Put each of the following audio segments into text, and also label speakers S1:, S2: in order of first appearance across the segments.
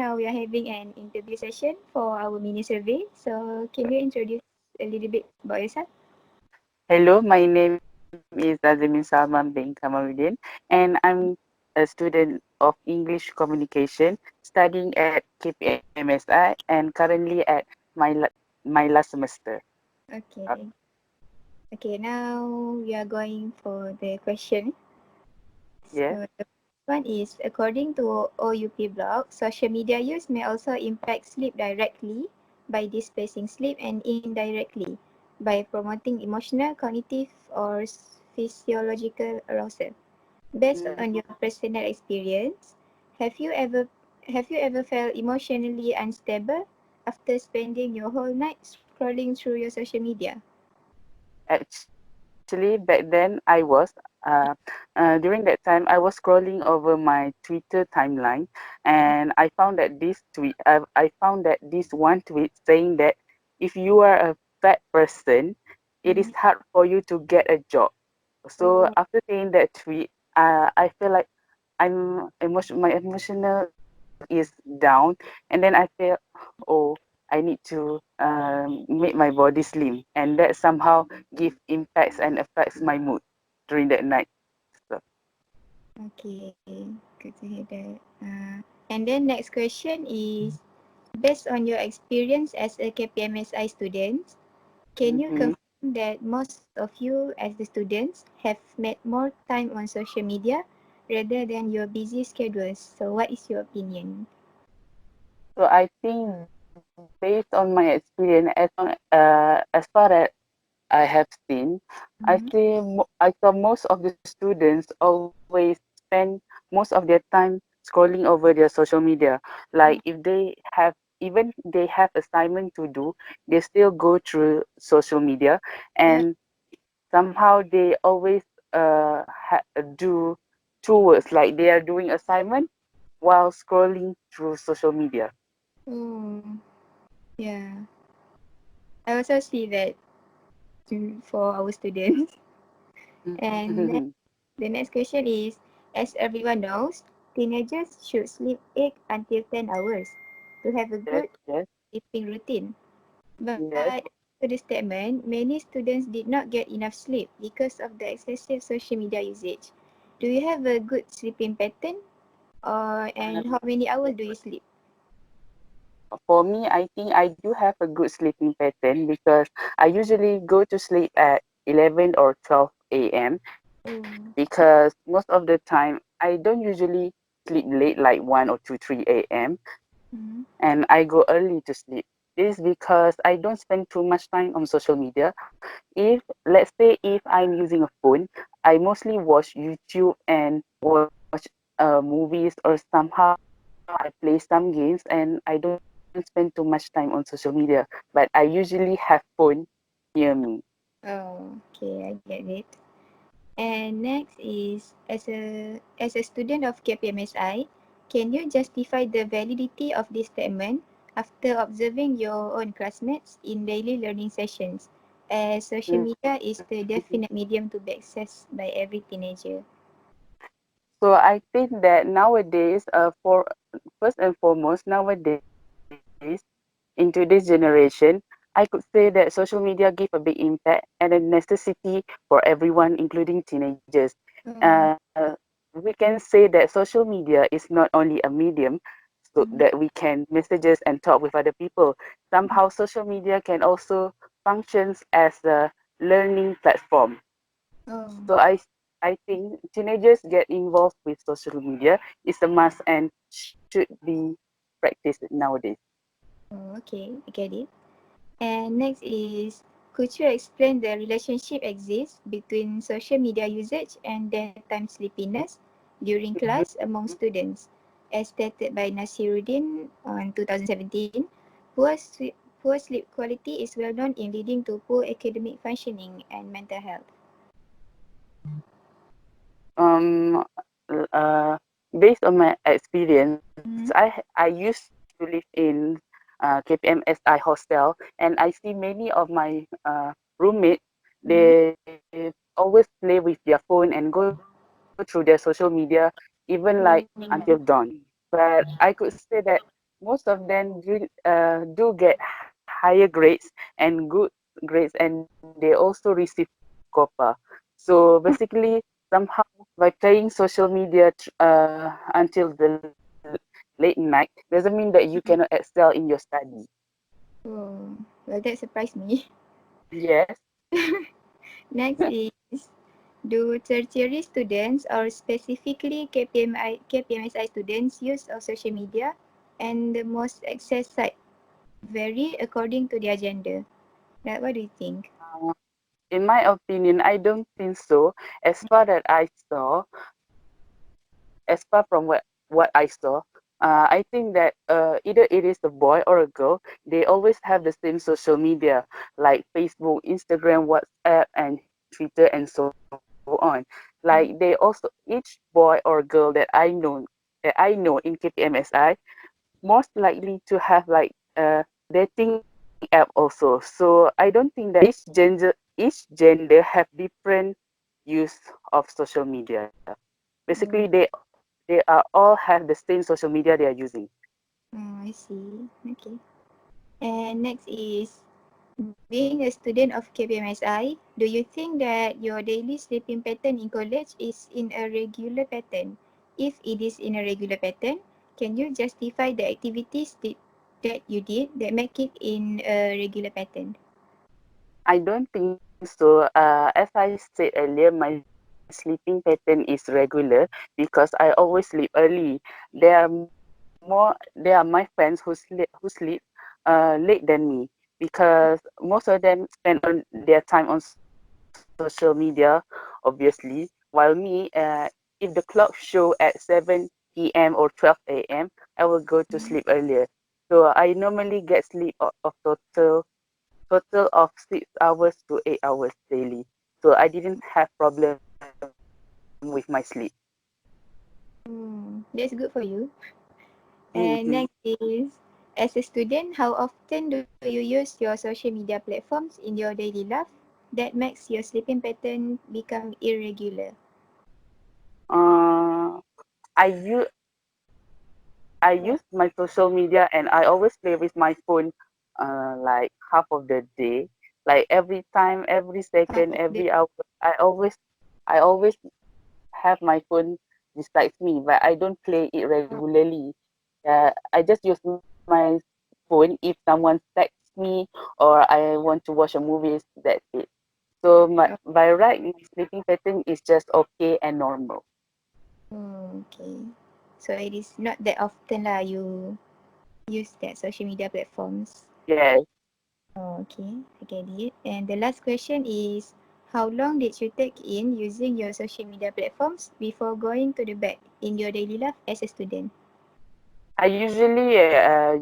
S1: now we are having an interview session for our mini survey. So can you introduce a little bit about yourself?
S2: Hello, my name is Azimin Salman bin Kamaluddin, and I'm a student of English communication studying at KPMSI and currently at my last semester. Uh,
S1: Okay. Okay, now we are going for the question.
S2: yeah.
S1: So the first one is, according to OUP blog, social media use may also impact sleep directly by displacing sleep and indirectly by promoting emotional, cognitive, or physiological arousal. Based on your personal experience, have you ever have you ever felt emotionally unstable after spending your whole night scrolling through your social media?
S2: Actually, back then during that time, I was scrolling over my Twitter timeline, and I found that this one tweet saying that if you are a fat person, it is
S1: Mm.
S2: hard for you to get a job. So
S1: Oh,
S2: after seeing that tweet, I feel like my emotional is down, and then I feel, oh, I need to make my body slim, and that somehow give impacts and affects my mood during that night. So,
S1: okay. Good to hear that. And then next question is, based on your experience as a KPMSI student, can you
S2: mhm.
S1: confirm that most of you as the students have made more time on social media rather than your busy schedules? So what is your opinion?
S2: So I think based on my experience, as far as I have seen,
S1: Mm-hmm.
S2: I saw most of the students always spend most of their time scrolling over their social media. Like if they have even they have assignment to do, they still go through social media,
S1: Yeah.
S2: and somehow they always do two words like they are doing assignment while scrolling through social media.
S1: Oh, yeah. I also see that for our students. And the next question is, as everyone knows, teenagers should sleep 8 until 10 hours to have a
S2: Yes,
S1: good
S2: yes,
S1: sleeping routine.
S2: yes.
S1: But to the statement, many students did not get enough sleep because of the excessive social media usage. Do you have a good sleeping pattern? And how many hours do you sleep?
S2: For me, I think I do have a good sleeping pattern because I usually go to sleep at 11 or 12 a.m.
S1: Oh.
S2: because most of the time I don't usually sleep late like 1 or 2, 3 a.m.
S1: Mm-hmm.
S2: and I go early to sleep. This is because I don't spend too much time on social media. If, let's say, if I'm using a phone, I mostly watch YouTube and watch movies, or somehow I play some games, and I don't spend too much time on social media. But I usually have phone near me.
S1: Oh, okay, I get it. And next is, as a student of KPMSI, can you justify the validity of this statement after observing your own classmates in daily learning sessions, as social
S2: Mm.
S1: media is the definite medium to be accessed by every teenager?
S2: So I think that nowadays, for first and foremost, nowadays in today's generation, I could say that social media give a big impact and a necessity for everyone, including teenagers.
S1: Oh,
S2: We can say that social media is not only a medium so that
S1: mm,
S2: we can messages and talk with other people. Somehow, social media can also functions as a learning platform.
S1: oh,
S2: So I think teenagers get involved with social media is a must and should be practiced nowadays.
S1: oh, okay, I get it. And next is, could you explain the relationship exists between social media usage and daytime sleepiness during class among students? As stated by Nasiruddin on 2017, poor sleep quality is well known in leading to poor academic functioning and mental health.
S2: Um, uh, Based on my experience,
S1: Mm-hmm.
S2: I used to live in KPMSI hostel, and I see many of my roommates.
S1: Mm-hmm.
S2: They always play with their phone and go through their social media, even like until dawn. But I could say that most of them do get higher grades and good grades, and they also receive copper. So basically, somehow by playing social media until the late night doesn't mean that you cannot excel in your study.
S1: Oh, well, that surprised me.
S2: Yes.
S1: Next is, do tertiary students or specifically KPMSI students use of social media and the most access site vary according to their gender? Like, what do you think?
S2: Uh, in my opinion, I don't think so. As far that I saw, as far from what I saw, I think that either it is a boy or a girl, they always have the same social media like Facebook, Instagram, WhatsApp, and Twitter, and so on. Like they also each boy or girl that I know in KPMSI most likely to have like a dating app also. So I don't think that each gender have different use of social media. Basically,
S1: Oh,
S2: they are all have the same social media they are using.
S1: I see. Okay. And next is, being a student of KPMSI, do you think that your daily sleeping pattern in college is in a regular pattern? If it is in a regular pattern, can you justify the activities that you did that make it in a regular pattern?
S2: I don't think so. As I said earlier, my sleeping pattern is regular because I always sleep early. There are my friends who sleep late than me because most of them spend on their time on social media, obviously. While me, if the clock show at 7 p.m. or 12 a.m., I will go to sleep earlier. So I normally get sleep of total of 6 hours to 8 hours daily. So I didn't have problem with my sleep.
S1: That's good for you. And
S2: Hmm.
S1: next is, as a student, how often do you use your social media platforms in your daily life that makes your sleeping pattern become irregular?
S2: Uh, I use I use my social media and I always play with my phone like half of the day. Like every time, every
S1: Half
S2: second,
S1: of the
S2: every hour, I always have my phone besides me, but I don't play it regularly. I just use my phone if someone texts me or I want to watch a movie. That's it. So by right, my sleeping pattern is just okay and normal.
S1: Okay. So it is not that often lah you use that social media platforms.
S2: Yes.
S1: Oh, okay, I get it. And the last question is, how long did you take in using your social media platforms before going to the bed in your daily life as a student?
S2: I usually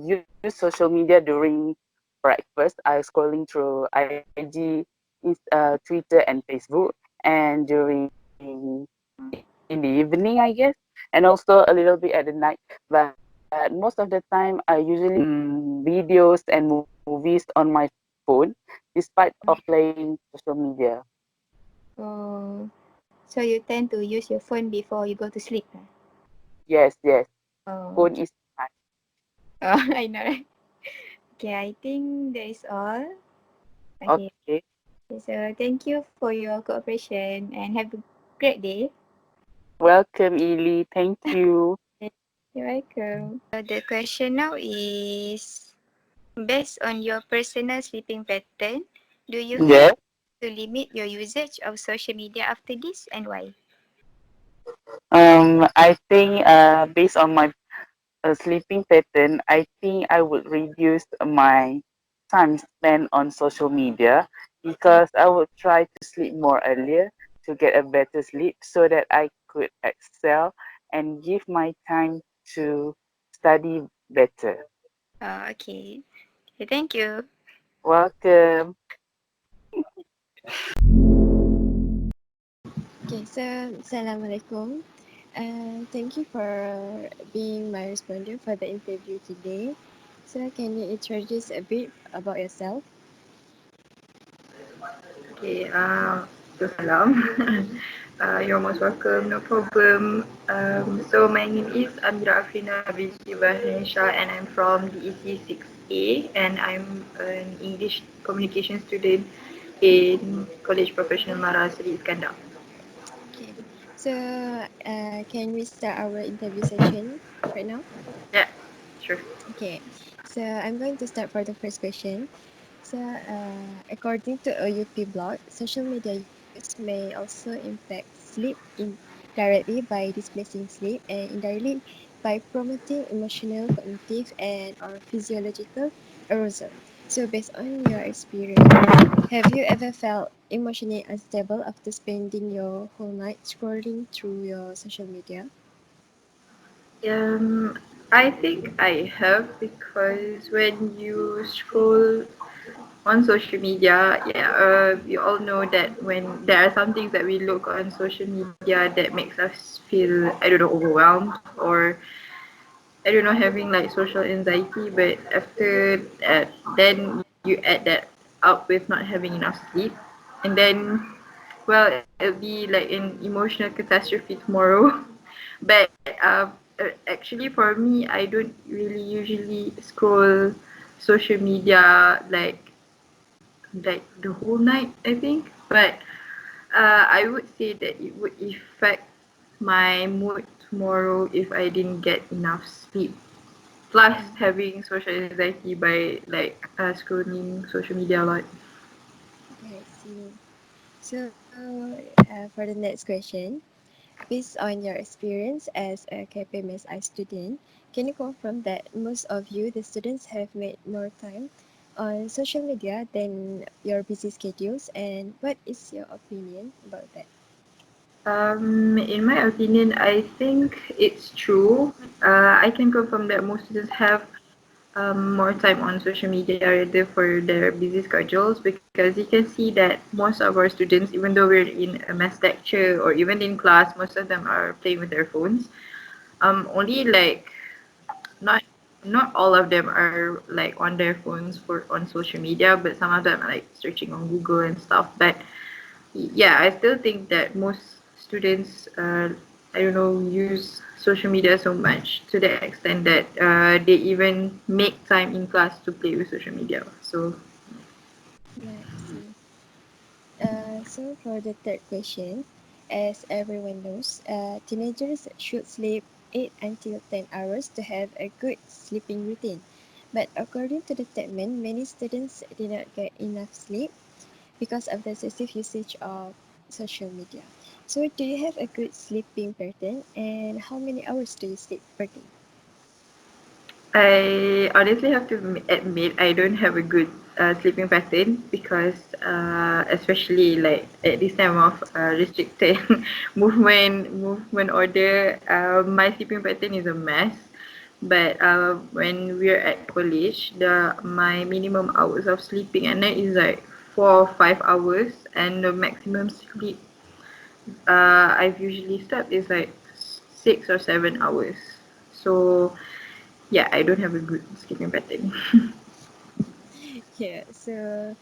S2: use social media during breakfast. I scrolling through IG, Twitter, and Facebook, and during in the evening, I guess, and also a little bit at the night. But most of the time, I usually videos and movies on my phone, despite of playing social media.
S1: Oh, so you tend to use your phone before you go to sleep lah?
S2: Yes, yes.
S1: Oh,
S2: Phone
S1: okay.
S2: is fine.
S1: Oh, I know, right? Okay, I think that is all. Okay,
S2: Okay.
S1: so thank you for your cooperation and have a great day.
S2: Welcome, Eli. Thank you.
S1: You're welcome. The question now is, based on your personal sleeping pattern, do you feel
S2: Yes.
S1: to limit your usage of social media after this and why?
S2: I think based on my sleeping pattern, I think I would reduce my time spent on social media because I would try to sleep more earlier to get a better sleep so that I could excel and give my time to study better.
S1: Okay. Okay, thank you.
S2: Welcome.
S3: Okay, so Assalamualaikum. Thank you for being my respondent for the interview today. So, can you introduce a bit about yourself?
S4: Okay, Waalaikumsalam. You're most welcome, no problem. So my name is AMIRAH binti Bahrain and I'm from DEC 6A and I'm an English communication student in College Professional Mara Seri Iskandar.
S3: Okay. So, can we start our interview session right now?
S4: Yeah, sure.
S3: Okay. So, I'm going to start for the first question. So, according to OUP blog, social media use may also impact sleep indirectly by displacing sleep and indirectly by promoting emotional, cognitive, and or physiological arousal. So, based on your experience, have you ever felt emotionally unstable after spending your whole night scrolling through your social media?
S4: Um, I think I have because when you scroll on social media, yeah, we all know that when there are some things that we look on social media that makes us feel, I don't know, overwhelmed or I don't know, having like social anxiety. But after that, then you add that up with not having enough sleep, and then, well, it'll be like an emotional catastrophe tomorrow. But actually, for me, I don't really usually scroll social media like the whole night, I think. But I would say that it would affect my mood tomorrow if I didn't get enough sleep. Plus
S3: Mm,
S4: having social anxiety by like scrolling social media a lot.
S3: okay, I see. So, for the next question, based on your experience as a KPMSI student, can you confirm that most of you, the students, have made more time on social media than your busy schedules? And what is your opinion about that?
S4: In my opinion, I think it's true. I can confirm that most students have more time on social media rather for their busy schedules because you can see that most of our students, even though we're in a mass lecture or even in class, most of them are playing with their phones. Only like not not all of them are like on their phones for on social media, but some of them are like searching on Google and stuff. But yeah, I still think that most students, I don't know, use social media so much to the extent that they even make time in class to play with social media. So
S3: Yeah, I see. So for the third question, as everyone knows, teenagers should sleep 8 until 10 hours to have a good sleeping routine. But according to the statement, many students did not get enough sleep because of the excessive usage of social media. So do you have a good sleeping pattern and how many hours do you sleep per day?
S4: I honestly have to admit I don't have a good sleeping pattern because especially like at this time of restricted movement order, my sleeping pattern is a mess. But when we're at college, the my minimum hours of sleeping at night is like 4 or 5 hours, and the maximum sleep I've usually slept is like 6 or 7 hours. So yeah, I don't have a good sleeping pattern.
S3: Yeah, so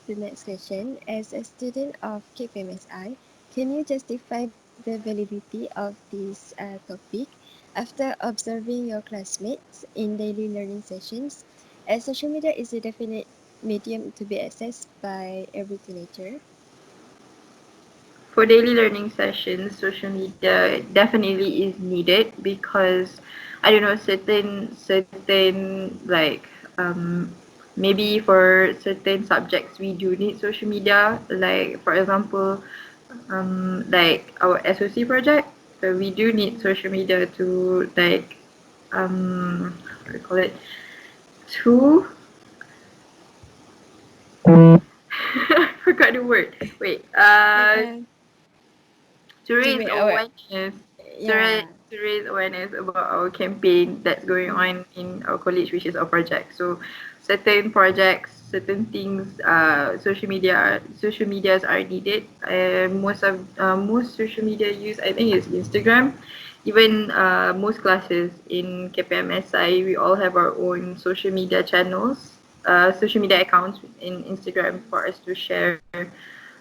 S3: the next question, as a student of KPMSI, can you justify the validity of this topic after observing your classmates in daily learning sessions? As social media is a definite medium to be accessed by every teenager.
S4: For daily learning sessions, social media definitely is needed because I don't know, certain like maybe for certain subjects we do need social media. Like for example, like our SOC project, we do need
S3: Mm,
S4: social media to like what do you call it, to I forgot the word. Wait,
S3: like
S4: to
S3: to
S4: raise
S3: make our
S4: awareness,
S3: yeah.
S4: to raise awareness about our campaign that's going
S3: Mm,
S4: on in our college, which is our project. So certain projects, certain things, social medias are needed. Most social media use, I think, is Instagram. Even most classes in KPMSI, we all have our own social media channels, social media accounts in Instagram for us to share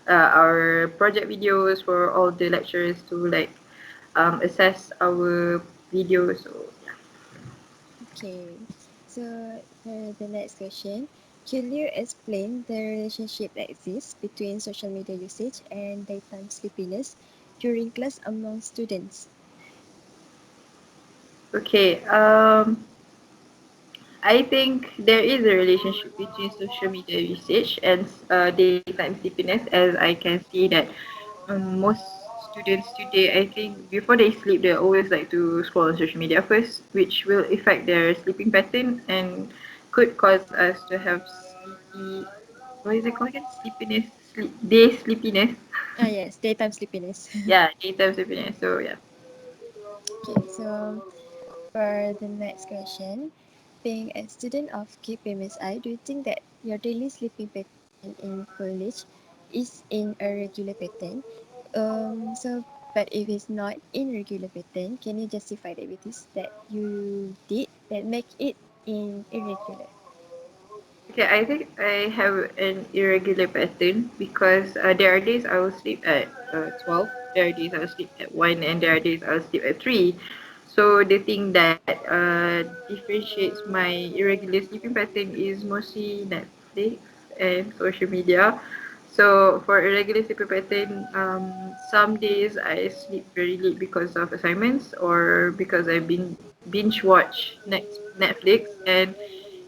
S4: our project videos for all the lecturers to like assess our videos. So yeah.
S3: Okay, so for the next question, could you explain the relationship that exists between social media usage and daytime sleepiness during class among students?
S4: Okay. I think there is a relationship between social media usage and daytime sleepiness, as I can see that most students today, I think before they sleep, they always like to scroll on social media first, which will affect their sleeping pattern and could cause us to have sleepy, what is it called again? Sleepiness, day sleepiness.
S3: Ah, yes, daytime sleepiness.
S4: Yeah, daytime sleepiness. So yeah.
S3: Okay, so for the next question, being a student of KPMSI, do you think that your daily sleeping pattern in college is in a regular pattern? But if it's not in regular pattern, can you justify the activities that you did that make it in irregular?
S4: Okay, I think I have an irregular pattern because there are days I will sleep at 12, there are days I will sleep at 1, and there are days I will sleep at 3. So the thing that differentiates my irregular sleeping pattern is mostly Netflix and social media. So for irregular sleeping pattern, some days I sleep very late because of assignments or because I've been binge watch Netflix, and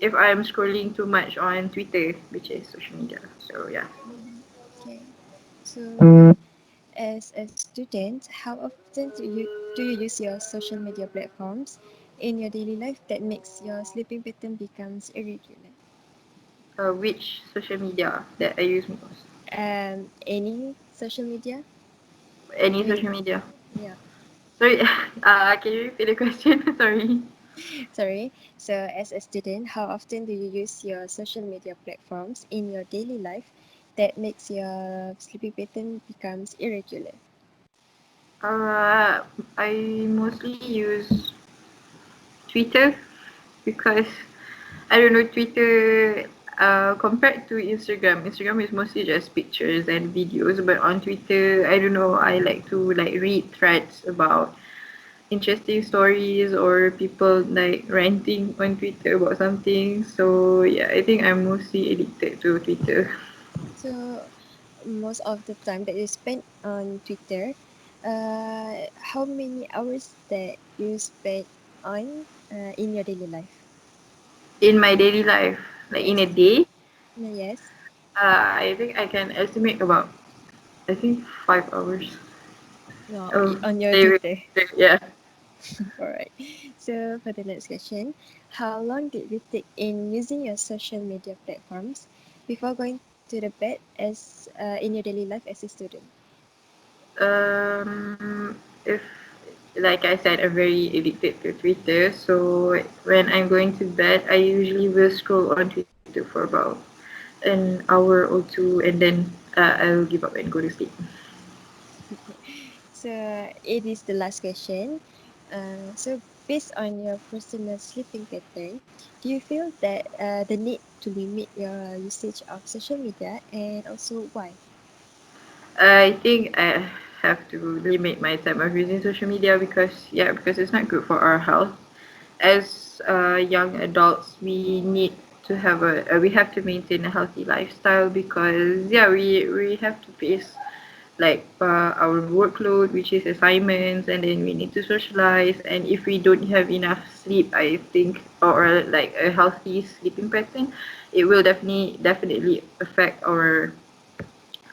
S4: if I'm scrolling too much on Twitter, which is social media. So yeah.
S3: Okay, so as a student, how often do you use your social media platforms in your daily life that makes your sleeping pattern becomes irregular?
S4: Which social media that I use most?
S3: Any social media?
S4: Any
S3: With
S4: social media?
S3: yeah,
S4: Sorry, can you repeat the question? Sorry.
S3: sorry. So as a student, how often do you use your social media platforms in your daily life that makes your sleeping pattern becomes irregular?
S4: Uh, I mostly use Twitter because I don't know Twitter. Compared to Instagram, Instagram is mostly just pictures and videos. But on Twitter, I don't know. I like to like read threads about interesting stories or people like ranting on Twitter about something. So yeah, I think I'm mostly addicted to Twitter.
S3: So most of the time that you spend on Twitter, how many hours that you spend on in your daily life?
S4: In my daily life, like in a
S3: Yes.
S4: day,
S3: Yes.
S4: I think I can estimate about I think 5 hours
S3: Well,
S4: of
S3: on your
S4: day with
S3: Twitter.
S4: Twitter. Yeah.
S3: All right. So for the next question, how long did you take in using your social media platforms before going to the bed as in your daily life as a student?
S4: If like I said, I'm very addicted to Twitter. So when I'm going to bed, I usually will scroll on Twitter for about an hour or two, and then I'll give up and go to sleep.
S3: So it is the last question. So based on your personal sleeping pattern, do you feel that the need to limit your usage of social media and also why?
S4: I think I have to limit my time of using social media because because it's not good for our health. As young adults, we need to have we have to maintain a healthy lifestyle because we have to face like our workload, which is assignments, and then we need to socialize. And if we don't have enough sleep, I think, or like a healthy sleeping pattern, it will definitely affect our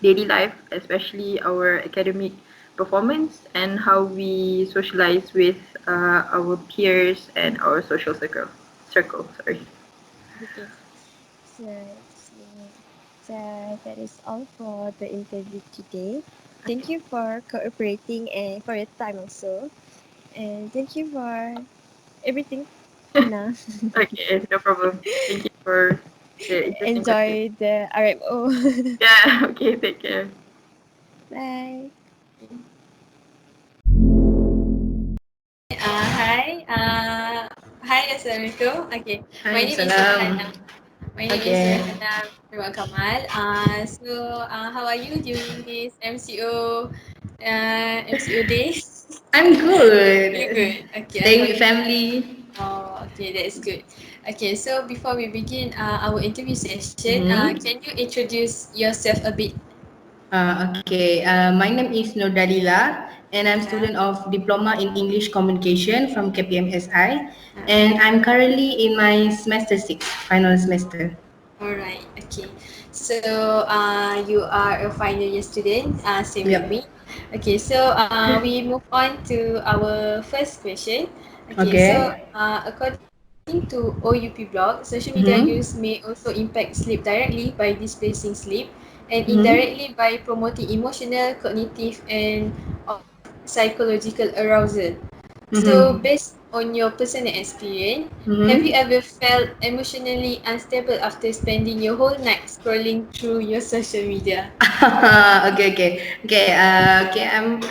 S4: daily life, especially our academic performance and how we socialize with our peers and our social circle. Sorry.
S3: Okay. So, so that is all for the interview today. Thank you for cooperating and for your time also. And thank you for everything, Hannah.
S4: Okay, no problem. Thank you for the interesting question.
S3: Enjoy the RMO.
S4: Yeah. Okay. Take care.
S3: Bye.
S5: Hi. Hi, Assalamualaikum. Okay, my name is
S4: Waalaikumsalam.
S5: Hannah. My name is
S6: Okay.
S5: Kamal. How are you during this MCO day?
S6: I'm
S5: You
S6: good.
S5: good? Okay,
S6: Staying with
S5: Alhamdulillah.
S6: family.
S5: Oh, okay, that is good. Okay, so before we begin our interview session,
S6: Mm-hmm.
S5: can you introduce yourself a bit?
S6: Okay. My name is Nur Dalila, and I'm
S5: Yeah.
S6: student of Diploma in English Communication from KPMSI, and
S5: Okay.
S6: I'm currently in my semester 6, final semester.
S5: Alright, okay. So you are a final year student, same with
S6: Yep.
S5: me. Okay, so we move on to our first question. Okay, so
S6: Okay.
S5: according to OUP blog, social media use may
S6: Mm-hmm.
S5: also impact sleep directly by displacing sleep and indirectly
S6: Mm-hmm.
S5: by promoting emotional, cognitive, and of psychological arousal. So,
S6: Mm-hmm.
S5: based on your personal experience, have you
S6: Mm-hmm.
S5: ever felt emotionally unstable after spending your whole night scrolling through your social media?
S6: Okay.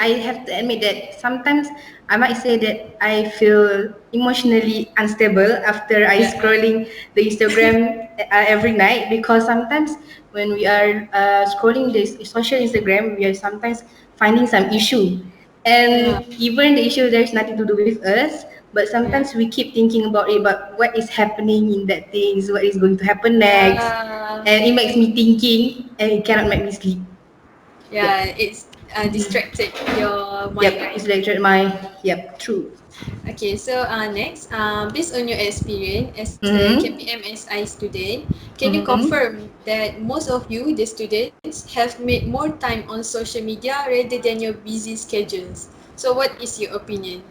S6: I have to admit that sometimes I might say that I feel emotionally unstable after I
S5: Yeah.
S6: scrolling the Instagram every night, because sometimes when we are scrolling this social Instagram, we are sometimes finding some issue,
S5: Yeah.
S6: and even the issue there's nothing to do with us, but
S5: Yeah.
S6: sometimes we keep thinking about it, about what is happening in that things, what is going to happen next,
S5: Yeah.
S6: and it makes me thinking, and it cannot make me sleep. Yep.
S5: Yeah. It's distracted your
S6: Yep.
S5: mind, right?
S6: It's lectured my. Yep. True.
S5: Okay, so next, based on your experience as a
S6: Mm-hmm.
S5: KPMSI student, can you
S6: Mm-hmm.
S5: confirm that most of you, the students, have made more time on social media rather than your busy schedules? So, what is your opinion?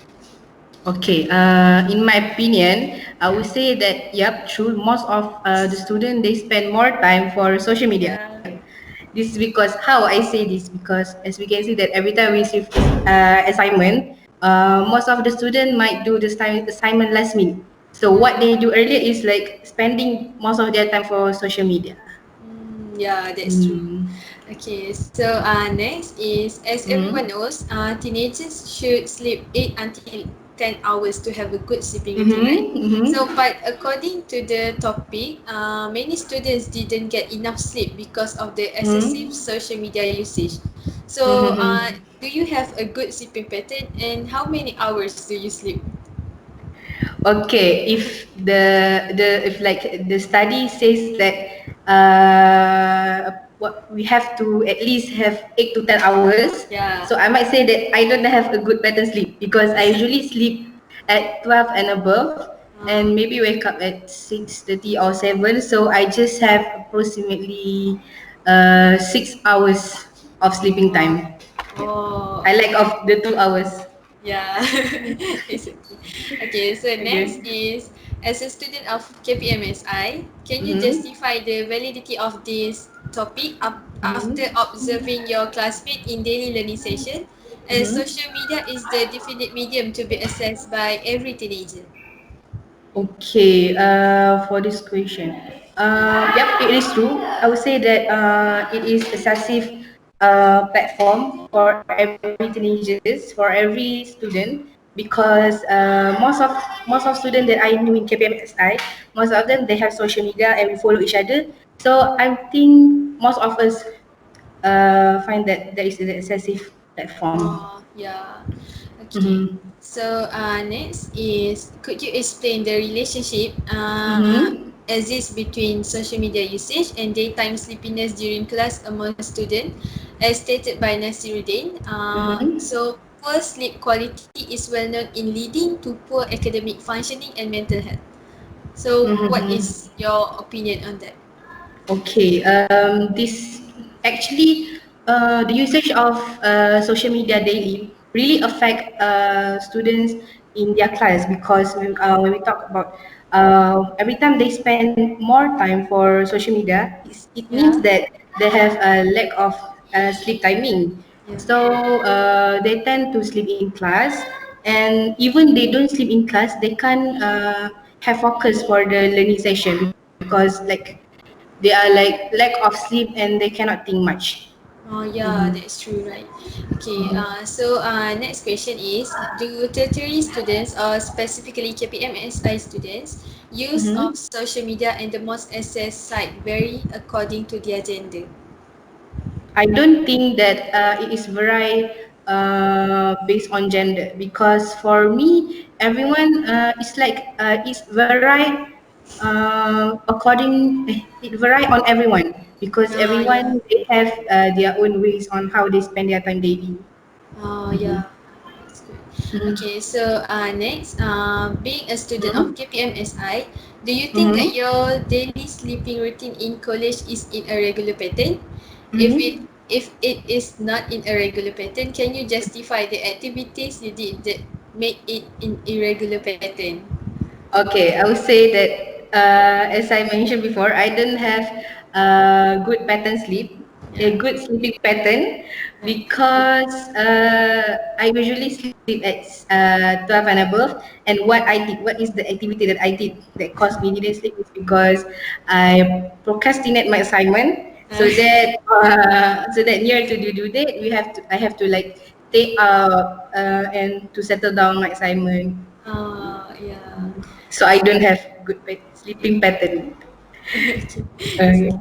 S6: Okay. In my opinion, I would say that yep, true. Most of the student they spend more time for social media.
S5: Yeah.
S6: This is because how I say this, because as we can see that every time we receive assignment, most of the student might do this time assignment last minute. So what they do earlier is like spending most of their time for social media.
S5: Yeah, that's true.
S6: Mm.
S5: Okay, so next is as everyone
S6: Mm.
S5: knows, teenagers should sleep 8 until 10 hours to have a good sleeping routine, right?
S6: Mm-hmm.
S5: So,
S6: Mm-hmm.
S5: but according to the topic, many students didn't get enough sleep because of the excessive
S6: Mm-hmm.
S5: social media usage. So,
S6: Mm-hmm.
S5: do you have a good sleeping pattern and how many hours do you sleep?
S6: Okay, if the if like the study says that what we have to at least have 8 to 10 hours,
S5: Yeah.
S6: so I might say that I don't have a good pattern sleep, because I usually sleep at 12 and above, and
S5: Uh,
S6: maybe wake up at 6:30 or 7, so I just have approximately 6 hours of sleeping time. Yeah.
S5: oh,
S6: I lack
S5: okay.
S6: of the 2 hours.
S5: Yeah, it's okay. Okay, so next
S6: Okay.
S5: is as a student of KPMSI, can you
S6: Mm-hmm.
S5: justify the validity of this topic after
S6: Mm-hmm.
S5: observing your classmate in daily learning session? As
S6: Mm-hmm.
S5: social media is the definite medium to be accessed by every teenager.
S6: Okay, for this question, yep, it is true. I would say that it is excessive platform for every teenagers, for every student, because most of students that I knew in KPMSI, most of them they have social media and we follow each other. So I think most of us find that there is an excessive platform.
S5: Oh, yeah. Okay.
S6: Mm-hmm.
S5: So, next is could you explain the relationship
S6: Mm-hmm.
S5: exists between social media usage and daytime sleepiness during class among students, as stated by Nasiruddin?
S6: Mm-hmm.
S5: So, poor sleep quality is well known in leading to poor academic functioning and mental health. So, what
S6: Mm-hmm.
S5: is your opinion on that?
S6: Okay, this actually the usage of social media daily really affect students in their class, because when we talk about every time they spend more time for social media, it means
S5: Yeah.
S6: that they have a lack of sleep timing.
S5: Yeah.
S6: So they tend to sleep in class, and even they don't sleep in class, they can have focus for the learning session, because like they are like lack of sleep and they cannot think much.
S5: Oh
S6: Mm-hmm.
S5: yeah, that's true, right? Okay,
S6: Mm-hmm.
S5: so next question is, do tertiary students or specifically KPMSI students use of social media and the most accessed site vary according to their gender.
S6: I don't think that it is very based on gender, because for me, everyone is like it's very according it vary on everyone, because
S5: Yeah.
S6: everyone they have their own ways on how they spend their time daily.
S5: Oh,
S6: Mm-hmm.
S5: yeah. That's good. Okay, so next, being a student of
S6: Mm-hmm.
S5: KPMSI, do you think that
S6: Mm-hmm.
S5: your daily sleeping routine in college is in a regular pattern? If it
S6: Mm-hmm.
S5: if it is not in a regular pattern, can you justify the activities you did that make it in irregular pattern?
S6: Okay, I would say that as I mentioned before, I don't have a good pattern sleep,
S5: Yeah.
S6: a good sleeping pattern, because I usually sleep at 12 and above. And what is the activity that I did that caused me didn't sleep is because I procrastinate my assignment, so that near to the due date I have to like take out and to settle down my assignment.
S5: Yeah.
S6: So I don't have good sleeping pattern.
S5: Okay.
S6: Okay.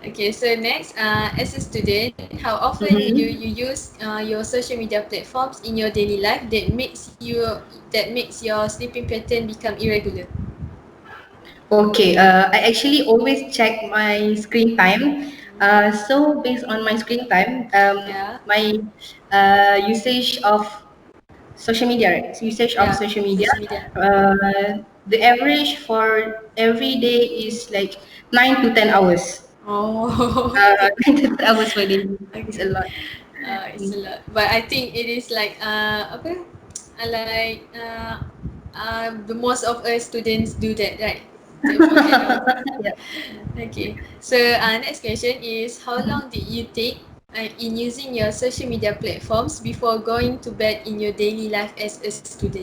S5: Okay, so next, as a student, how often you
S6: Mm-hmm.
S5: use your social media platforms in your daily life that makes your sleeping pattern become irregular?
S6: Okay, I actually always check my screen time. So based on my screen time,
S5: Yeah,
S6: my usage of social media, right? Usage of
S5: yeah,
S6: social media,
S5: social media.
S6: the average for every day is like 9 to 10 hours.
S5: Oh, okay.
S6: 9 to 10 hours per day. It's a
S5: Okay.
S6: lot.
S5: It's a lot, but I think it is like apa? Like the most of us students do that, right? 10 for 10 hours.
S6: Yeah.
S5: Okay. So next question is how long did you take in using your social media platforms before going to bed in your daily life as a student?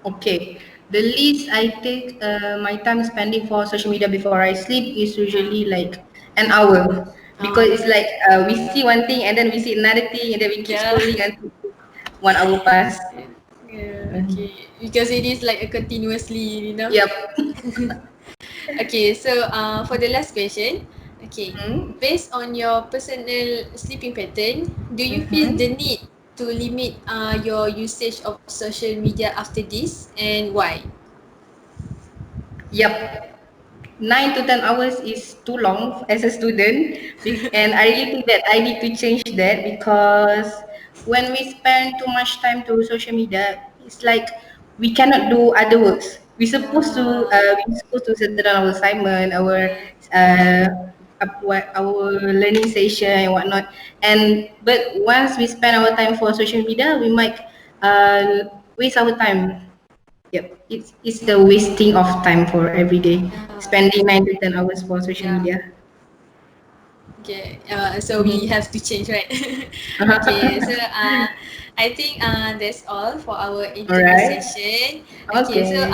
S6: Okay. The least I take my time spending for social media before I sleep is usually like an hour, because it's like we see one thing and then we see another thing and then we keep
S5: Yeah.
S6: scrolling until 1 hour pass.
S5: Yeah. Okay. Because it is like a continuously.
S6: Yep.
S5: Okay, so for the last question, okay,
S6: Mm-hmm.
S5: based on your personal sleeping pattern, do you feel
S6: Mm-hmm.
S5: the need to limit your usage of social media after this, and why?
S6: Yep. 9 to 10 hours is too long as a student, and I really think that I need to change that, because when we spend too much time to social media, it's like we cannot do other works. We're supposed to settle down our assignment, uh, our learning session and whatnot. And but once we spend our time for social media, we might waste our time. Yep, it's the wasting of time for every day, spending 9 to 10 hours for social
S5: Yeah.
S6: media.
S5: Okay, so we
S6: Mhm.
S5: have to change, right? Okay, so I think that's all for our
S6: All
S5: interview
S6: right.
S5: session. Okay, so
S6: Okay.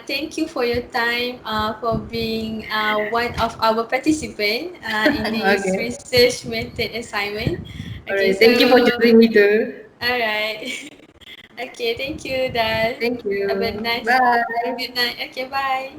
S5: thank you for your time for being one of our participant in this
S6: Okay.
S5: research method assignment.
S6: All
S5: Okay,
S6: right.
S5: so
S6: Thank you for choosing me too.
S5: alright. Okay, thank you, Dal.
S6: Thank
S5: Have a
S6: you.
S5: nice
S6: Bye.
S5: good night. Okay, bye.